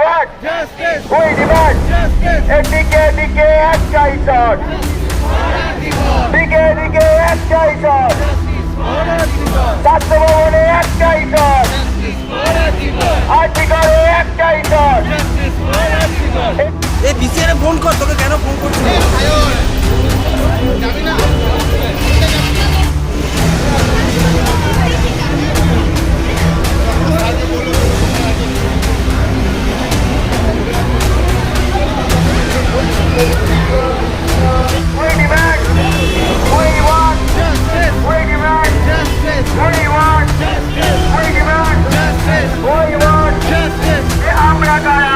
want Justice. we demand Justice. এদিকে একটাই shot দিকে একটাই শট ছাত্র ভবনে একটাই শট আর্টিকলে একটাই শট এই বিসিআরে ফোন কর, তোকে কেন ফোন করছিস? we demand we want Justice. we demand Justice. we want we demand Justice. we want Justice. আমরা কারা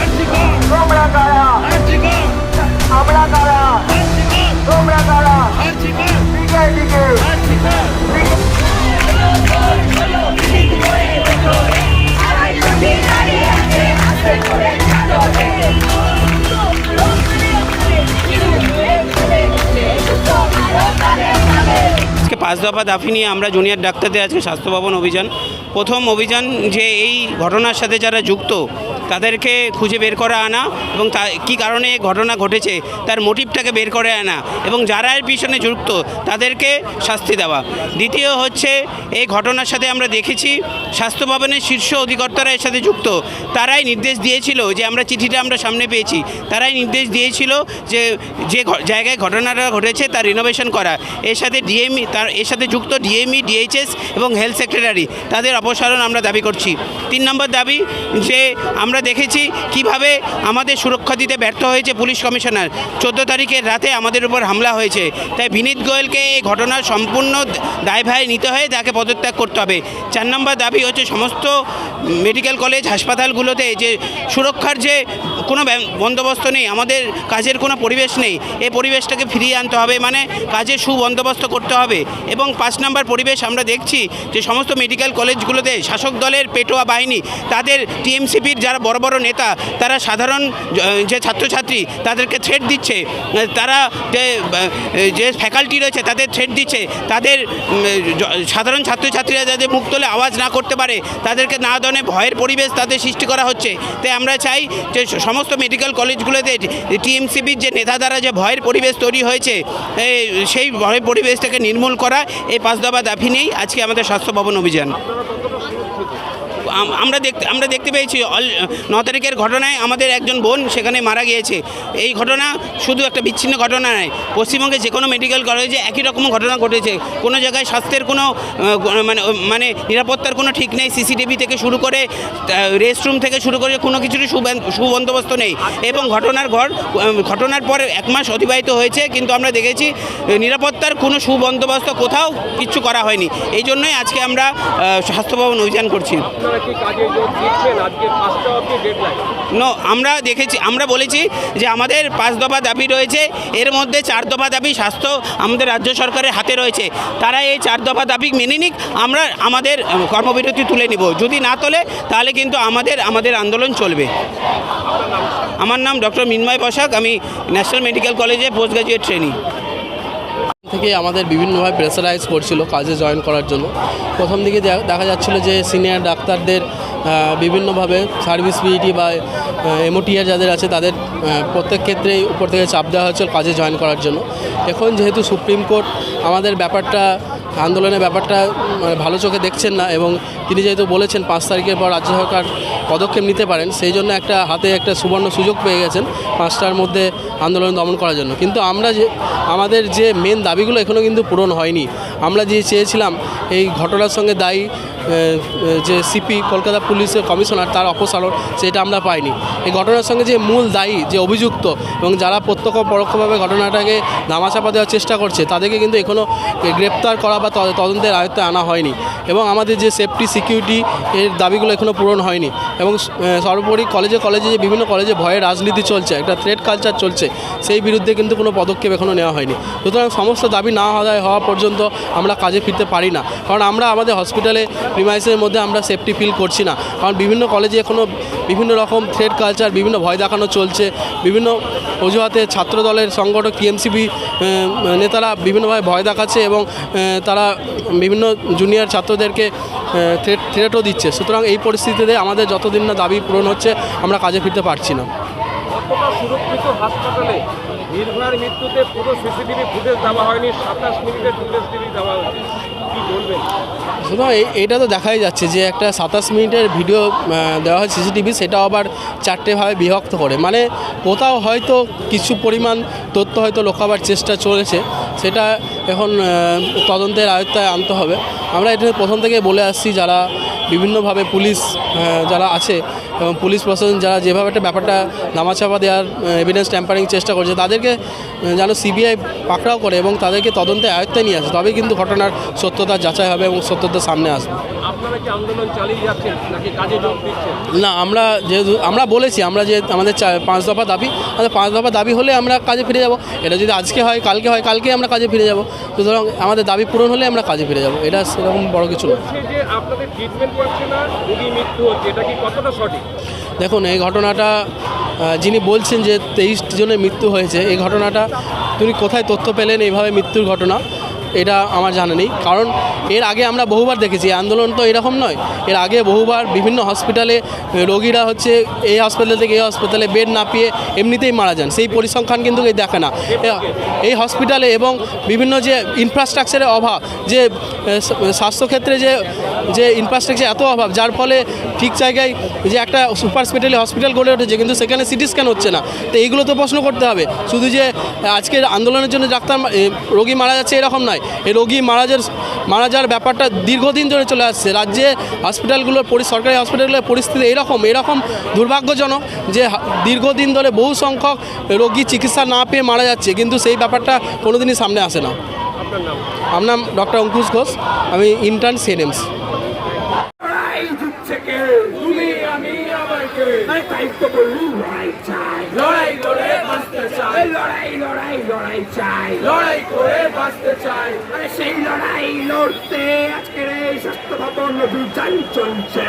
Archicon. তোমরা কারা Archicon. আমরা কারা Archicon. তোমরা কারা Archicon. দিকে Archicon. আজকে 5 দফা দাবি নিয়ে আমরা জুনিয়র ডাক্তারদের আজকে স্বাস্থ্য ভবন অভিযান, প্রথম অভিযান যে এই ঘটনার সাথে যারা যুক্ত তাদেরকে খুঁজে বের করে আনা এবং কী কারণে ঘটনা ঘটেছে তার মোটিভটাকে বের করে আনা এবং যারা এর পিছনে যুক্ত তাদেরকে শাস্তি দেওয়া। দ্বিতীয় হচ্ছে এই ঘটনার সাথে আমরা দেখেছি স্বাস্থ্য ভবনের শীর্ষ অধিকর্তারা এর সাথে যুক্ত, তারাই নির্দেশ দিয়েছিল যে আমরা চিঠিটা আমরা সামনে পেয়েছি, তারাই নির্দেশ দিয়েছিল যে যে জায়গায় ঘটনাটা ঘটেছে তার রিনোভেশন করা। এর সাথে ডিএমই এর সাথে যুক্ত ডিএমই, ডিএইচএস এবং হেলথ সেক্রেটারি তাদের অপসারণ আমরা দাবি করছি। 3 নম্বর দাবি যে আমরা দেখেছি কিভাবে আমাদের সুরক্ষা দিতে ব্যর্থ হয়েছে পুলিশ কমিশনার। 14 তারিখের রাতে আমাদের উপর হামলা হয়েছে, তাই বিনীত গোয়েলকে এই ঘটনার সম্পূর্ণ দায়ভার নিতে হয়, তাকে পদত্যাগ করতে হবে। 4 নম্বর দাবি হচ্ছে সমস্ত মেডিকেল কলেজ হাসপাতালগুলোতে যে সুরক্ষার যে কোনো বন্দোবস্ত নেই, আমাদের কাজের কোনো পরিবেশ নেই, এই পরিবেশটাকে ফিরিয়ে আনতে হবে, মানে কাজের সুবন্দোবস্ত করতে হবে। এবং 5 নম্বর পরিবেশ আমরা দেখছি যে সমস্ত মেডিকেল কলেজগুলোতে শাসক দলের পেটোয়া বাহিনী তাদের টিএমসিপির যারা বড় বড় নেতা তারা সাধারণ যে ছাত্রছাত্রী তাদেরকে থ্রেট দিচ্ছে, তারা যে ফ্যাকাল্টি রয়েছে তাদের থ্রেট দিচ্ছে, তাদের সাধারণ ছাত্রছাত্রীরা যাদের মুখ তোলে আওয়াজ না করতে পারে তাদেরকে না ধরনের ভয়ের পরিবেশ তাদের সৃষ্টি করা হচ্ছে। তাই আমরা চাই যে সমস্ত মেডিকেল কলেজগুলোতে টিএমসিপির যে নেতা দ্বারা যে ভয়ের পরিবেশ তৈরি হয়েছে সেই ভয়ের পরিবেশটাকে নির্মূল করা, এই 5 দফা দাবি নেই আজকে আমাদের স্বাস্থ্য ভবন অভিযান। আমরা দেখতে পেয়েছি 9 তারিখের ঘটনায় আমাদের একজন বোন সেখানে মারা গিয়েছে। এই ঘটনা শুধু একটা বিচ্ছিন্ন ঘটনা নয়, পশ্চিমবঙ্গে যে কোনো মেডিকেল কলেজে একই রকম ঘটনা ঘটেছে। কোনো জায়গায় স্বাস্থ্যের কোনো মানে নিরাপত্তার কোনো ঠিক নেই, সিসিটিভি থেকে শুরু করে রেস্টরুম থেকে শুরু করে কোনো কিছুরই সুবন্দোবস্ত নেই। এবং ঘটনার পর 1 মাস অতিবাহিত হয়েছে, কিন্তু আমরা দেখেছি নিরাপত্তার কোনো সুবন্দোবস্ত কোথাও কিচ্ছু করা হয়নি। এই জন্যই আজকে আমরা স্বাস্থ্য ভবন অভিযান করছি। আমরা বলেছি যে আমাদের 5 দফা দাবি রয়েছে, এর মধ্যে 4 দফা দাবি স্বাস্থ্য আমাদের রাজ্য সরকারের হাতে রয়েছে। তারা এই 4 দফা দাবি মেনে নিক, আমরা আমাদের কর্মবিরতি তুলে নিব। যদি না তোলে তাহলে কিন্তু আমাদের আন্দোলন চলবে। আমার নাম ডক্টর মিন্ময় বসাক, আমি ন্যাশনাল মেডিকেল কলেজে পোস্ট গ্রাজুয়েট ট্রেনি। থেকে আমাদের বিভিন্নভাবে প্রেসারাইজ করছিল কাজে জয়েন করার জন্য। প্রথম দিকে দেখা যাচ্ছিল যে সিনিয়র ডাক্তারদের বিভিন্নভাবে সার্ভিস পিইটি বা এমওটিআর যাদের আছে তাদের প্রত্যেক ক্ষেত্রেই উপর থেকে চাপ দেওয়া হচ্ছিল কাজে জয়েন করার জন্য। এখন যেহেতু সুপ্রিম কোর্ট আমাদের আন্দোলনের ব্যাপারটা ভালো চোখে দেখছেন না এবং তিনি যেহেতু বলেছেন 5 তারিখের পর রাজ্য সরকার পদক্ষেপ নিতে পারেন, সেই জন্য হাতে একটা সুবর্ণ সুযোগ পেয়ে গেছেন 5টার মধ্যে আন্দোলন দমন করার জন্য। কিন্তু আমাদের যে মেন দাবিগুলো এখনও কিন্তু পূরণ হয়নি। আমরা যে চেয়েছিলাম এই ঘটনার সঙ্গে দায়ী যে সিপি কলকাতা পুলিশের কমিশনার তার অপসারণ, সেটা আমরা পাইনি। এই ঘটনার সঙ্গে যে মূল দায়ী যে অভিযুক্ত এবং যারা প্রত্যক্ষ পরোক্ষভাবে ঘটনাটাকে ধামাচাপা দেওয়ার চেষ্টা করছে তাদেরকে কিন্তু এখনও গ্রেপ্তার করা বা তদন্তের আয়ত্তে আনা হয়নি। এবং আমাদের যে সেফটি সিকিউরিটি এর দাবিগুলো এখনও পূরণ হয়নি। এবং সর্বোপরি কলেজে যে বিভিন্ন কলেজে ভয়ের রাজনীতি চলছে, একটা থ্রেট কালচার চলছে, সেই বিরুদ্ধে কিন্তু কোনো পদক্ষেপ এখনও নেওয়া হয়নি। সুতরাং সমস্ত দাবি না আদায় হওয়া পর্যন্ত আমরা কাজে ফিরতে পারি না, কারণ আমরা আমাদের হসপিটালে প্রিমাইসের মধ্যে আমরা সেফটি ফিল করছি না। কারণ বিভিন্ন কলেজে এখনও বিভিন্ন রকম থ্রেট কালচার, বিভিন্ন ভয় দেখানো চলছে, বিভিন্ন অজুহাতে ছাত্র দলের সংগঠক টিএমসিপি নেতারা বিভিন্নভাবে ভয় দেখাচ্ছে এবং তারা বিভিন্ন জুনিয়র ছাত্রদেরকে থ্রেটও দিচ্ছে। সুতরাং এই পরিস্থিতিতে আমাদের যতদিন না দাবি পূরণ হচ্ছে আমরা কাজে ফিরতে পারছি না। কতটা সুরক্ষিত হাসপাতালে নির্ভয়ার মৃত্যুতে পুরো সিসিটিভি ফুটেজ দেওয়া হয়নি, 27 মিনিটের ফুটেজ দেওয়া হয়েছে, কি বলবেন? সুতরাং এটা তো দেখাই যাচ্ছে যে একটা 27 মিনিটের ভিডিও দেওয়া হয় সিসিটিভি, সেটা আবার 4টে ভাবে বিভক্ত করে, মানে কোথাও হয়তো কিছু পরিমাণ তথ্য হয়তো লুকাবার চেষ্টা চলেছে, সেটা এখন তদন্তের আয়ত্তায় আনতে হবে। আমরা এটা প্রথম থেকে বলে আসছি, যারা বিভিন্নভাবে পুলিশ যারা আছে এবং পুলিশ প্রশাসন যারা যেভাবে একটা ব্যাপারটা নামাচাপা দেওয়ার এভিডেন্স ট্যাম্পারিং চেষ্টা করছে, তাদেরকে যেন সিবিআই পাকড়াও করে এবং তাদেরকে তদন্তে আয়ত্তে নিয়ে আসে, তবেই কিন্তু ঘটনার সত্যতা যাচাই হবে এবং সত্যতা সামনে আসবে। আপনারা কি আন্দোলন চালিয়ে যাচ্ছেন নাকি কাজে যোগ দিচ্ছেন? না, আমরা বলেছি আমরা যে আমাদের 5 দফা দাবি, আমাদের 5 দফা দাবি হলে আমরা কাজে ফিরে যাব। এটা যদি আজকে হয় কালকে আমরা কাজে ফিরে যাব। সুতরাং আমাদের দাবি পূরণ হলে আমরা কাজে ফিরে যাব, এটা সেরকম বড় কিছু নয়। যে আপনাদের ট্রিটমেন্ট করছে না, রোগী মৃত্যু হচ্ছে, এটা কি কতটা সঠিক? দেখুন, এই ঘটনাটা যিনি বলছেন যে 23 জনের মৃত্যু হয়েছে, এই ঘটনাটা তিনি কোথায় তথ্য পেলেন এইভাবে মৃত্যুর ঘটনা, এটা আমার জানা নেই। কারণ এর আগে আমরা বহুবার দেখেছি, আন্দোলন তো এরকম নয়, এর আগে বহুবার বিভিন্ন হসপিটালে রোগীরা হচ্ছে এই হসপিটাল থেকে এই হসপিটালে বেড না পেয়ে এমনিতেই মারা যান, সেই পরিসংখ্যান কিন্তু এই দেখে না। এই হসপিটালে এবং বিভিন্ন যে ইনফ্রাস্ট্রাকচারের অভাব, যে স্বাস্থ্যক্ষেত্রে যে ইনফ্রাস্ট্রাকচার এত অভাব, যার ফলে ঠিক জায়গায় যে একটা সুপার স্পেশালি হসপিটাল গড়ে উঠেছে, কিন্তু সেখানে সিটি স্ক্যান হচ্ছে না। তো এইগুলো তো প্রশ্ন করতে হবে। শুধু যে আজকের আন্দোলনের জন্য ডাক্তার রোগী মারা যাচ্ছে এরকম নয়, এই রোগী মারা যাওয়ার ব্যাপারটা দীর্ঘদিন ধরে চলে আসছে। রাজ্যে হসপিটালগুলোর সরকারি হসপিটালগুলোর পরিস্থিতি এরকম দুর্ভাগ্যজনক যে দীর্ঘদিন ধরে বহু সংখ্যক রোগী চিকিৎসা না পেয়ে মারা যাচ্ছে, কিন্তু সেই ব্যাপারটা কোনোদিনই সামনে আসে না। আমার নাম ডক্টর অঙ্কুশ ঘোষ, আমি ইন্টার্ন সিএনএমস। লড়াই করে বাঁচতে চাই, লড়াই চাই, লড়াই করে বাঁচতে চাই। সেই লড়াই লড়তে আজকের এই স্বাস্থ্য ভবন অভিযান চলছে।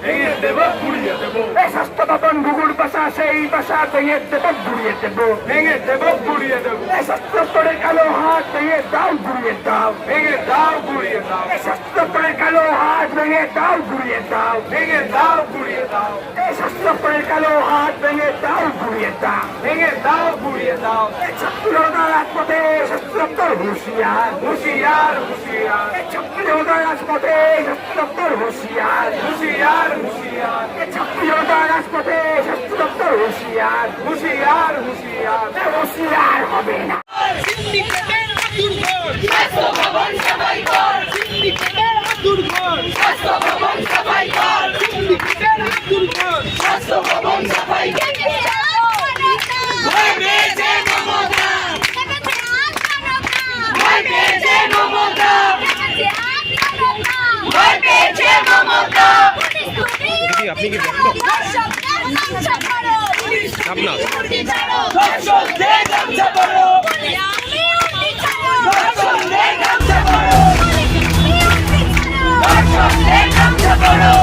ভেঙে দেবো, গুড়িয়ে দেবো। এই স্বাস্থ্য ভবন ঘুঘুর বাসা, সেই বাসা ভেঙে দেবো, গুড়িয়ে দেবো, ভেঙে দেবো, গুড়িয়ে দেবো। এই স্বাস্থ্য করে কালো হাত ভেঙে দাও, গুড়িয়ে দাও, ভেঙে দাও, গুড়িয়ে দাও। এই স্বাস্থ্য করে কালো হাত ভেঙে দাও, গুড়িয়ে দাও, ভেঙে দাও, গুড়িয়ে দাও। এই স্বাস্থ্য করে কালো হাত ভেঙে দাও, গুড়িয়ে দাও, ভেঙে দাও, গুড়িয়ে দাও। এই ছাত্ররা রাজপথে স্বাস্থ্য হুঁশিয়ার, হুঁশিয়ার, হুঁশিয়ার। এই ছাত্ররা রাজপথে স্বাস্থ্য হুঁশিয়ার, হুঁশিয়ার, হুঁশিয়ার। এই ছাত্ররা রাজপথে স্বাস্থ্য হুঁশিয়ার, হুঁশিয়ার, হুঁশিয়ার। হুঁশিয়ার হবে না। সিন্ডিকেটের দুর্ঘট স্বাস্থ্য ভবন সবাই কর, সিন্ডিকেটের দুর্ঘট স্বাস্থ্য ভবন সবাই কর, সিন্ডিকেটের দুর্ঘট স্বাস্থ্য ভবন সবাই কর। ভয় পেয়েছে মমতা, ভয় পেয়েছে মমতা, ভয় পেয়েছে মমতা। আপনি কি আপনার ধর্ষকদের গামছা পরো, ধর্ষকদের গামছা পরো, ধর্ষকদের গামছা পরো।